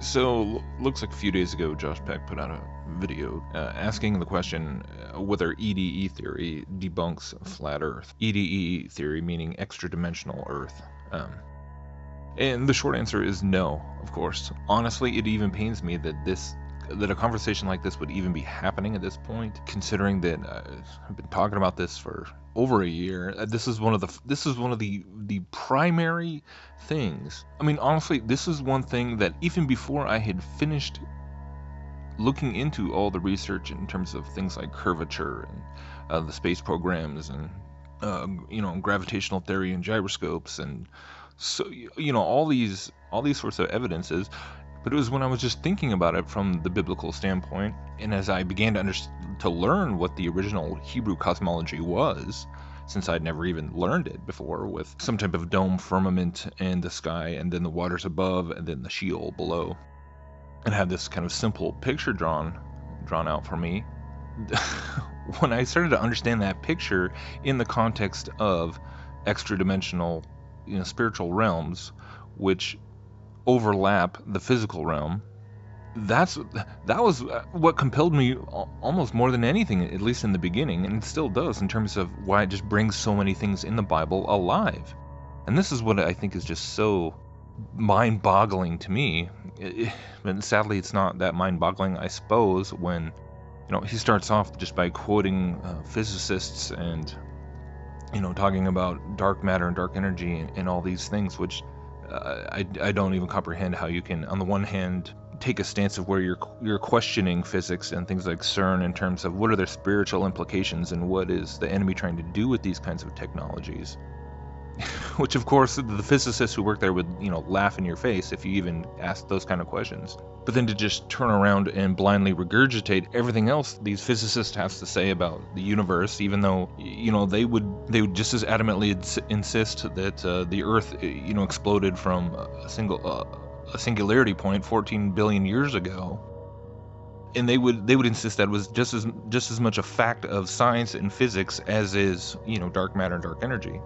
So, looks like a few days ago, Josh Peck put out a video asking the question whether EDE theory debunks flat Earth. EDE theory meaning extra-dimensional Earth. And the short answer is no, of course. Honestly, it even pains me that a conversation like this would even be happening at this point, considering that I've been talking about this for over a year. This is one of the primary things. I mean, honestly, this is one thing that even before I had finished looking into all the research in terms of things like curvature and the space programs and gravitational theory and gyroscopes, and so all these sorts of evidences. But it was when I was just thinking about it from the biblical standpoint, and as I began to learn what the original Hebrew cosmology was, since I'd never even learned it before, with some type of dome firmament and the sky, and then the waters above, and then the Sheol below, and had this kind of simple picture drawn out for me. When I started to understand that picture in the context of extra-dimensional, spiritual realms, which overlap the physical realm, that was what compelled me almost more than anything, at least in the beginning, and it still does, in terms of why it just brings so many things in the Bible alive. And this is what I think is just so mind-boggling to me. And sadly, it's not that mind-boggling, I suppose, when he starts off just by quoting physicists and talking about dark matter and dark energy and all these things, which I don't even comprehend how you can, on the one hand, take a stance of where you're questioning physics and things like CERN in terms of what are their spiritual implications and what is the enemy trying to do with these kinds of technologies. Which, of course, the physicists who work there would, laugh in your face if you even asked those kind of questions. But then to just turn around and blindly regurgitate everything else these physicists have to say about the universe, even though, they would just as adamantly insist that the Earth, exploded from a singularity point 14 billion years ago. And they would insist that it was just as much a fact of science and physics as is, dark matter and dark energy.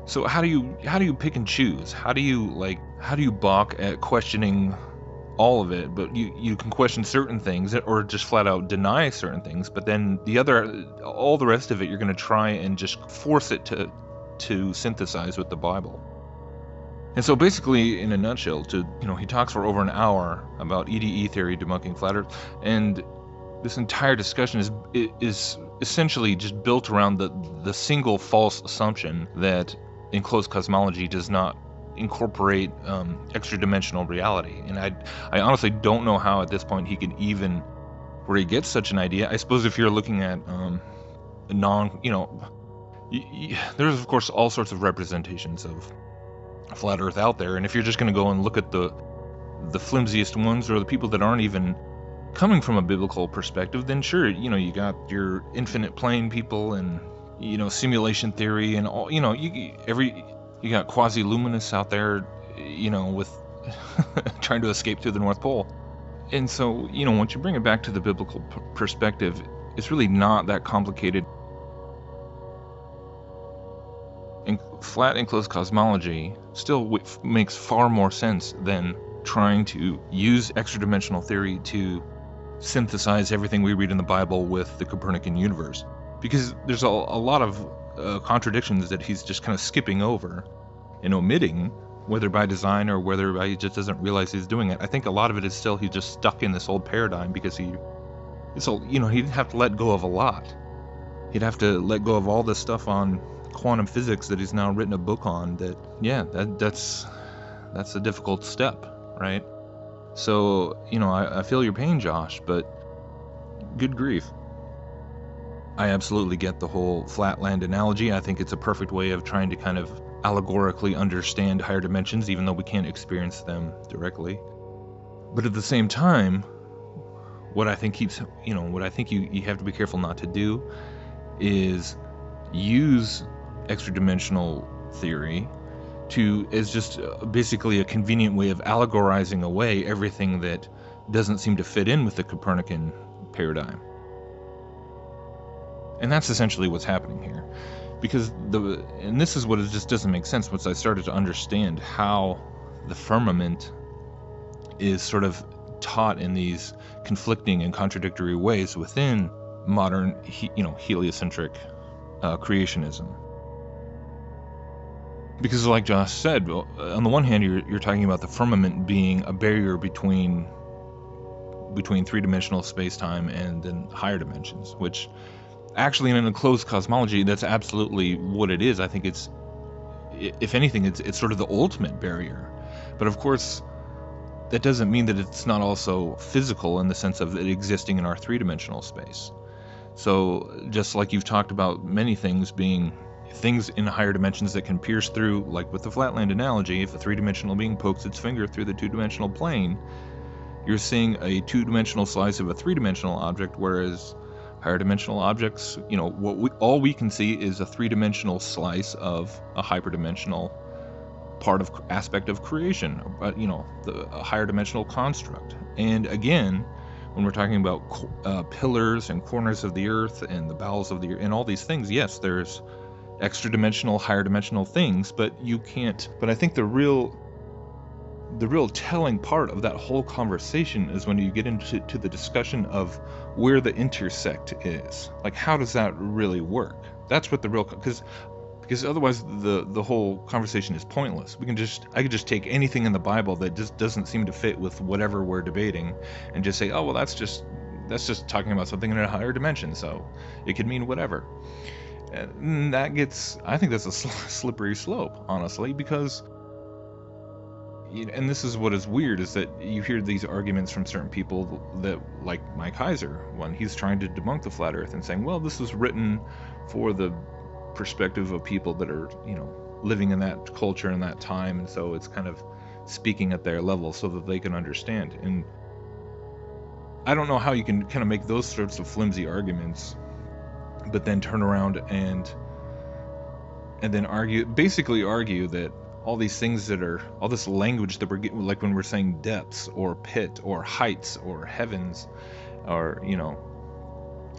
So how do you pick and choose? How do you balk at questioning all of it, but you can question certain things or just flat out deny certain things, but then all the rest of it you're going to try and just force it to synthesize with the Bible. And so basically, in a nutshell, he talks for over an hour about EDE theory debunking flat Earth, and this entire discussion is essentially just built around the single false assumption that enclosed cosmology does not incorporate extra-dimensional reality. And I honestly don't know how at this point he can even, where he gets such an idea. I suppose if you're looking at there's of course all sorts of representations of flat Earth out there, and if you're just going to go and look at the flimsiest ones, or the people that aren't even coming from a biblical perspective, then sure, you got your infinite plane people and simulation theory and all, you got quasi-luminous out there, with trying to escape through the North Pole. And so, once you bring it back to the biblical perspective, it's really not that complicated. And flat enclosed cosmology still makes far more sense than trying to use extra-dimensional theory to synthesize everything we read in the Bible with the Copernican universe. Because there's a lot of contradictions that he's just kind of skipping over and omitting, whether by design or whether by he just doesn't realize he's doing it. I think a lot of it is still he's just stuck in this old paradigm because he'd have to let go of a lot. He'd have to let go of all this stuff on quantum physics that he's now written a book on. That's a difficult step, right? So, I feel your pain, Josh, but good grief. I absolutely get the whole flatland analogy. I think it's a perfect way of trying to kind of allegorically understand higher dimensions, even though we can't experience them directly. But at the same time, what I think you have to be careful not to do is use extra-dimensional theory as just basically a convenient way of allegorizing away everything that doesn't seem to fit in with the Copernican paradigm. And that's essentially what's happening here. Because and this is what it just doesn't make sense once I started to understand how the firmament is sort of taught in these conflicting and contradictory ways within modern, heliocentric creationism. Because like Josh said, on the one hand, you're talking about the firmament being a barrier between three-dimensional space-time and then higher dimensions, which actually in an enclosed cosmology, that's absolutely what it is. I think it's, if anything, it's sort of the ultimate barrier. But of course, that doesn't mean that it's not also physical in the sense of it existing in our three-dimensional space. So just like you've talked about many things being things in higher dimensions that can pierce through, like with the flatland analogy, if a three-dimensional being pokes its finger through the two-dimensional plane, you're seeing a two-dimensional slice of a three-dimensional object, whereas higher dimensional objects, all we can see is a three-dimensional slice of a hyperdimensional aspect of creation, but a higher dimensional construct. And again, when we're talking about pillars and corners of the earth and the bowels of the earth and all these things, yes, there's extra dimensional, higher dimensional things, but you can't. But I think the real telling part of that whole conversation is when you get into the discussion of where the intersect is. Like, how does that really work? That's what the real, because otherwise the whole conversation is pointless. I could just take anything in the Bible that just doesn't seem to fit with whatever we're debating and just say, oh well, that's just talking about something in a higher dimension, so it could mean whatever. And I think that's a slippery slope, honestly, because, and this is what is weird, is that you hear these arguments from certain people that, like Mike Heiser, when he's trying to debunk the flat earth and saying, well, this was written for the perspective of people that are, living in that culture and that time, and so it's kind of speaking at their level so that they can understand. And I don't know how you can kind of make those sorts of flimsy arguments, but then turn around and then basically argue that all these things all this language that we're getting, like when we're saying depths or pit or heights or heavens, or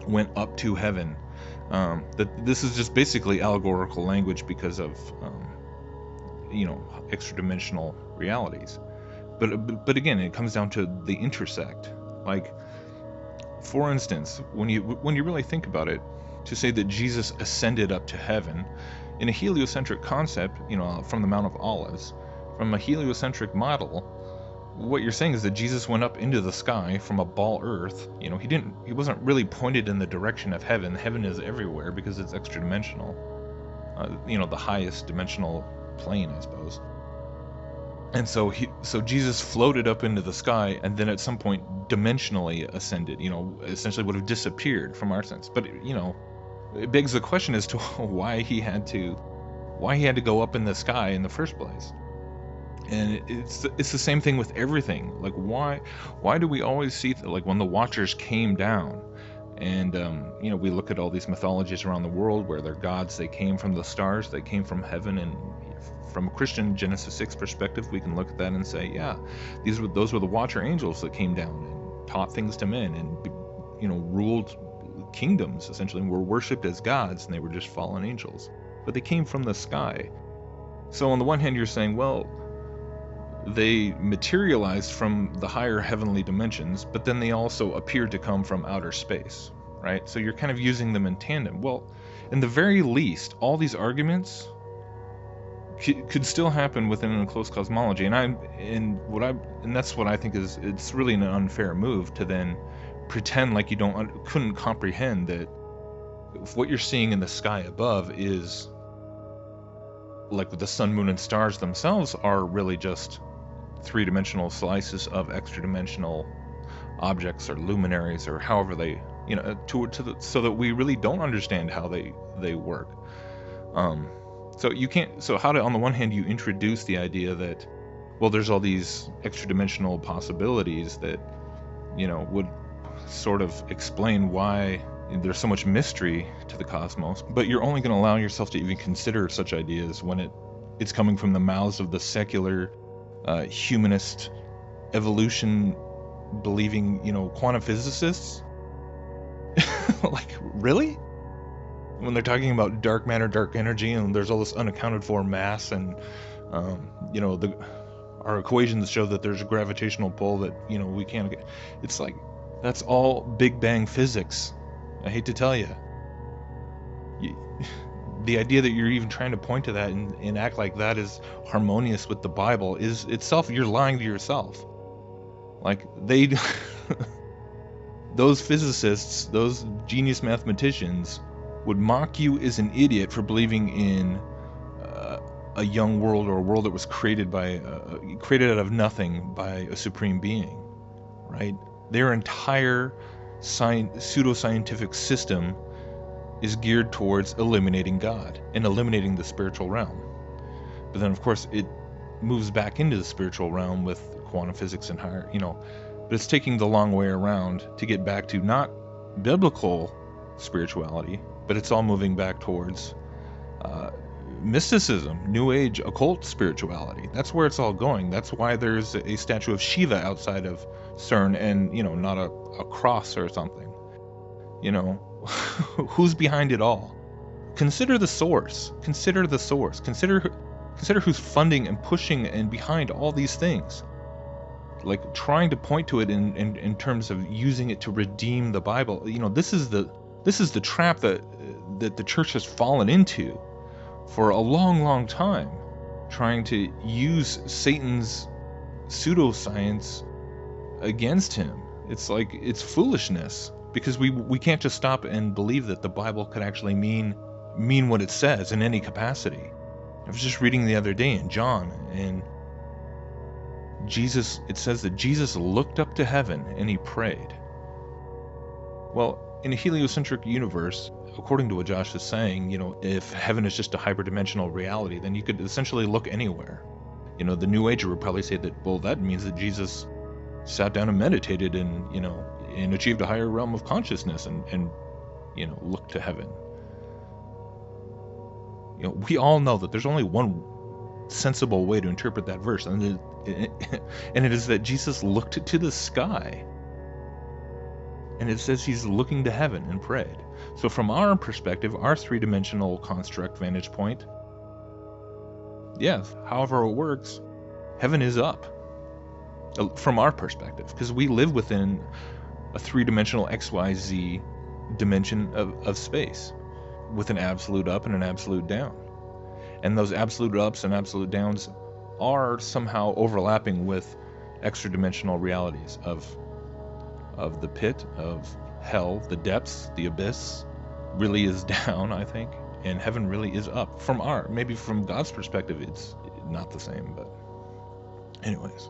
went up to heaven, that this is just basically allegorical language because of extra dimensional realities. But again, it comes down to the intersect. Like, for instance, when you really think about it, to say that Jesus ascended up to heaven in a heliocentric concept, from the Mount of Olives, from a heliocentric model, what you're saying is that Jesus went up into the sky from a ball earth. He wasn't really pointed in the direction of heaven. Heaven is everywhere because it's extra dimensional. The highest dimensional plane, I suppose. And so Jesus floated up into the sky and then at some point dimensionally ascended, essentially would have disappeared from our sense. But, it begs the question as to why he had to go up in the sky in the first place. And it's the same thing with everything. Like, why do we always see, like, when the Watchers came down, and we look at all these mythologies around the world where they're gods, they came from the stars, they came from heaven, and from a Christian Genesis 6 perspective, we can look at that and say, yeah, those were the Watcher angels that came down and taught things to men and ruled kingdoms, essentially, and were worshipped as gods, and they were just fallen angels, but they came from the sky. So on the one hand, you're saying, well, they materialized from the higher heavenly dimensions, but then they also appeared to come from outer space, right? So you're kind of using them in tandem. Well, in the very least, all these arguments could still happen within an enclosed cosmology, and that's what I think is, it's really an unfair move to then pretend like you couldn't comprehend that what you're seeing in the sky above is, like, the sun, moon, and stars themselves are really just three-dimensional slices of extra-dimensional objects or luminaries, or however they, so that we really don't understand how they work. So you can't. So how to, on the one hand, you introduce the idea that, well, there's all these extra-dimensional possibilities that, would sort of explain why there's so much mystery to the cosmos, but you're only going to allow yourself to even consider such ideas when it's coming from the mouths of the secular, humanist, evolution believing, quantum physicists. Like, really? When they're talking about dark matter, dark energy, and there's all this unaccounted for mass, and our equations show that there's a gravitational pull that, you know, we can't get. It's like, that's all Big Bang physics. I hate to tell you. The idea that you're even trying to point to that and act like that is harmonious with the Bible is itself, you're lying to yourself. Like, they, those physicists, those genius mathematicians would mock you as an idiot for believing in a young world, or a world that was created out of nothing by a supreme being, right? Their entire pseudoscientific system is geared towards eliminating God and eliminating the spiritual realm. But then, of course, it moves back into the spiritual realm with quantum physics and higher, you know, but it's taking the long way around to get back to not biblical spirituality, but it's all moving back towards mysticism, New Age, occult spirituality. That's where it's all going. That's why there's a statue of Shiva outside of CERN, and, you know, not a cross or something. You know, who's behind it all? Consider the source. Consider the source. Consider who's funding and pushing and behind all these things. Like, trying to point to it in terms of using it to redeem the Bible. You know, this is the trap that the church has fallen into for a long time, trying to use Satan's pseudoscience against him. It's like, it's foolishness, because we can't just stop and believe that the Bible could actually mean what it says in any capacity. I was just reading the other day in John, and Jesus, it says that Jesus looked up to heaven and he prayed. Well, in a heliocentric universe, according to what Josh is saying, you know, if heaven is just a hyperdimensional reality, then you could essentially look anywhere. You know, the New Ager would probably say that, well, that means that Jesus sat down and meditated and, you know, and achieved a higher realm of consciousness and you know, looked to heaven. You know, we all know that there's only one sensible way to interpret that verse, and it is that Jesus looked to the sky. And it says he's looking to heaven and prayed. So from our perspective, our three-dimensional construct vantage point, yes, however it works, heaven is up. From our perspective, because we live within a three-dimensional XYZ dimension of space, with an absolute up and an absolute down. And those absolute ups and absolute downs are somehow overlapping with extra-dimensional realities of the pit, of hell, the depths, the abyss really is down, I think, and heaven really is up. Maybe from God's perspective, it's not the same, but anyways.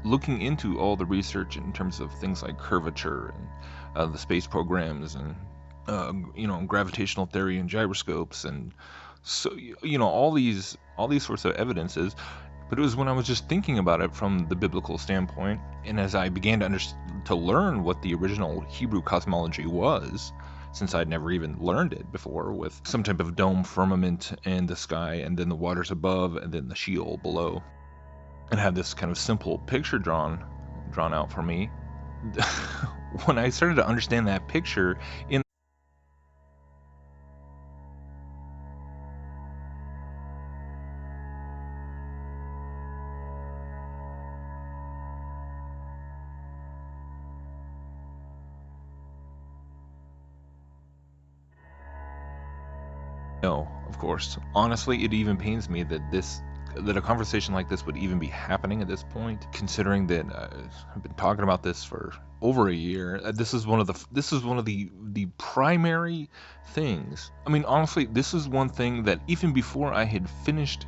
Looking into all the research in terms of things like curvature and the space programs and you know, gravitational theory and gyroscopes, and so, you know, all these sorts of evidences. But it was when I was just thinking about it from the biblical standpoint, and as I began to learn what the original Hebrew cosmology was, since I'd never even learned it before, with some type of dome firmament in the sky, and then the waters above, and then the Sheol below. And had this kind of simple picture drawn out for me. When I started to understand that picture in No, of course. Honestly, it even pains me that a conversation like this would even be happening at this point, considering that I've been talking about this for over a year. This is one of the primary things. I mean, honestly, this is one thing that even before I had finished.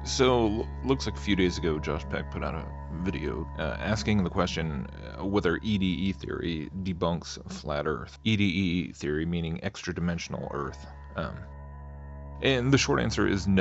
So, looks like a few days ago, Josh Peck put out a video asking the question whether EDE Theory debunks flat Earth. EDE Theory meaning extra-dimensional Earth. And the short answer is no.